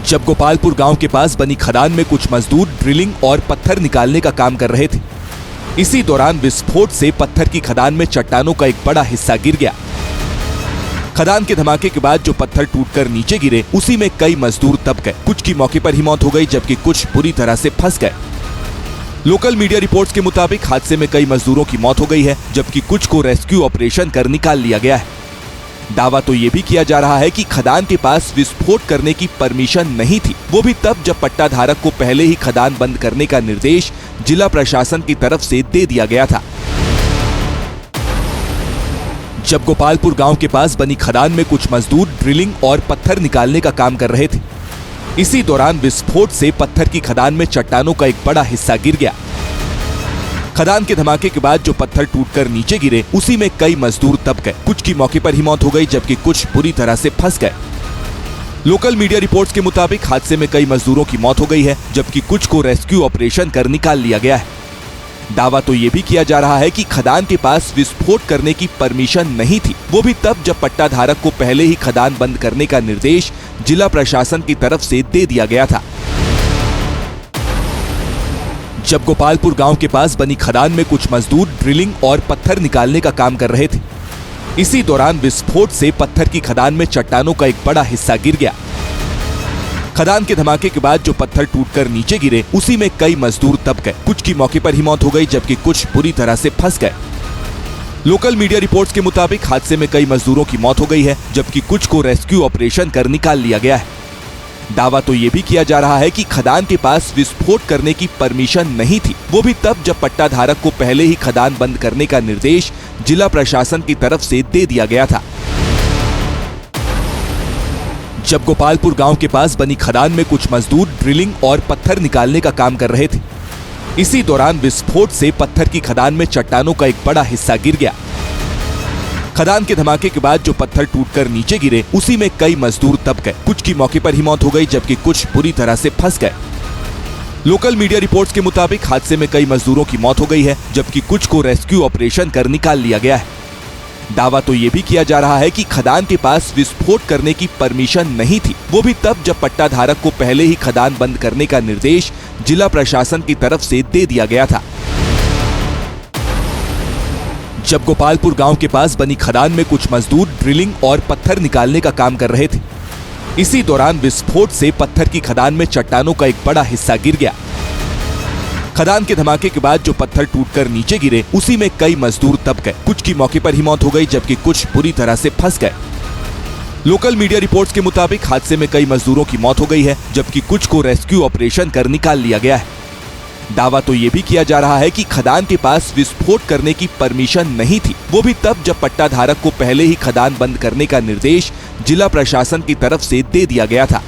जब गोपालपुर गांव के पास बनी खदान में कुछ मजदूर ड्रिलिंग और पत्थर निकालने का काम कर रहे थे। इसी दौरान विस्फोट से पत्थर की खदान में चट्टानों का एक बड़ा हिस्सा गिर गया। खदान के धमाके के बाद जो पत्थर टूटकर नीचे गिरे, उसी में कई मजदूर दब गए। कुछ की मौके पर ही मौत हो गई, जबकि कुछ बुरी तरह से फंस गए। लोकल मीडिया रिपोर्ट्स के मुताबिक हादसे में कई मजदूरों की मौत हो गई है, जबकि कुछ को रेस्क्यू ऑपरेशन कर निकाल लिया गया है। दावा तो ये भी किया जा रहा है कि खदान के पास विस्फोट करने की परमिशन नहीं थी, वो भी तब जब पट्टा धारक को पहले ही खदान बंद करने का निर्देश जिला प्रशासन की तरफ से दे दिया गया था। जब गोपालपुर गांव के पास बनी खदान में कुछ मजदूर ड्रिलिंग और पत्थर निकालने का काम कर रहे थे। इसी दौरान विस्फोट से पत्थर की खदान में चट्टानों का एक बड़ा हिस्सा गिर गया। खदान के धमाके के बाद जो पत्थर टूटकर नीचे गिरे, उसी में कई मजदूर दब गए। कुछ की मौके पर ही मौत हो गई, जबकि कुछ बुरी तरह से फंस गए। लोकल मीडिया रिपोर्ट्स के मुताबिक हादसे में कई मजदूरों की मौत हो गई है, जबकि कुछ को रेस्क्यू ऑपरेशन कर निकाल लिया गया है। दावा तो ये भी किया जा रहा है कि खदान के पास विस्फोट करने की परमिशन नहीं थी, वो भी तब जब पट्टा धारक को पहले ही खदान बंद करने का निर्देश जिला प्रशासन की तरफ से दे दिया गया था। जब गोपालपुर गांव के पास बनी खदान में कुछ मजदूर ड्रिलिंग और पत्थर निकालने का काम कर रहे थे। इसी दौरान विस्फोट से पत्थर की खदान में चट्टानों का एक बड़ा हिस्सा गिर गया। खदान के धमाके के बाद जो पत्थर टूटकर नीचे गिरे, उसी में कई मजदूर दब गए। कुछ की मौके पर ही मौत हो गई, जबकि कुछ बुरी तरह से फंस गए। लोकल मीडिया रिपोर्ट्स के मुताबिक हादसे में कई मजदूरों की मौत हो गई है, जबकि कुछ को रेस्क्यू ऑपरेशन कर निकाल लिया गया है। दावा तो ये भी किया जा रहा है कि खदान के पास विस्फोट करने की परमिशन नहीं थी, वो भी तब जब पट्टा धारक को पहले ही खदान बंद करने का निर्देश जिला प्रशासन की तरफ से दे दिया गया था। जब गोपालपुर गांव के पास बनी खदान में कुछ मजदूर ड्रिलिंग और पत्थर निकालने का काम कर रहे थे। इसी दौरान विस्फोट से पत्थर की खदान में चट्टानों का एक बड़ा हिस्सा गिर गया। खदान के धमाके के बाद जो पत्थर टूटकर नीचे गिरे, उसी में कई मजदूर दब गए। कुछ की मौके पर ही मौत हो गई, जबकि कुछ बुरी तरह से फंस गए। लोकल मीडिया रिपोर्ट्स के मुताबिक हादसे में कई मजदूरों की मौत हो गई है, जबकि कुछ को रेस्क्यू ऑपरेशन कर निकाल लिया गया है। दावा तो ये भी किया जा रहा है कि खदान के पास विस्फोट करने की परमिशन नहीं थी, वो भी तब जब पट्टा धारक को पहले ही खदान बंद करने का निर्देश जिला प्रशासन की तरफ से दे दिया गया था। जब गोपालपुर गांव के पास बनी खदान में कुछ मजदूर ड्रिलिंग और पत्थर निकालने का काम कर रहे थे। इसी दौरान विस्फोट से पत्थर की खदान में चट्टानों का एक बड़ा हिस्सा गिर गया। खदान के धमाके के बाद जो पत्थर टूटकर नीचे गिरे, उसी में कई मजदूर दब गए। कुछ की मौके पर ही मौत हो गई, जबकि कुछ बुरी तरह से फंस गए। लोकल मीडिया रिपोर्ट्स के मुताबिक हादसे में कई मजदूरों की मौत हो गई है, जबकि कुछ को रेस्क्यू ऑपरेशन कर निकाल लिया गया है। दावा तो ये भी किया जा रहा है कि खदान के पास विस्फोट करने की परमिशन नहीं थी, वो भी तब जब पट्टा धारक को पहले ही खदान बंद करने का निर्देश जिला प्रशासन की तरफ से दे दिया गया था।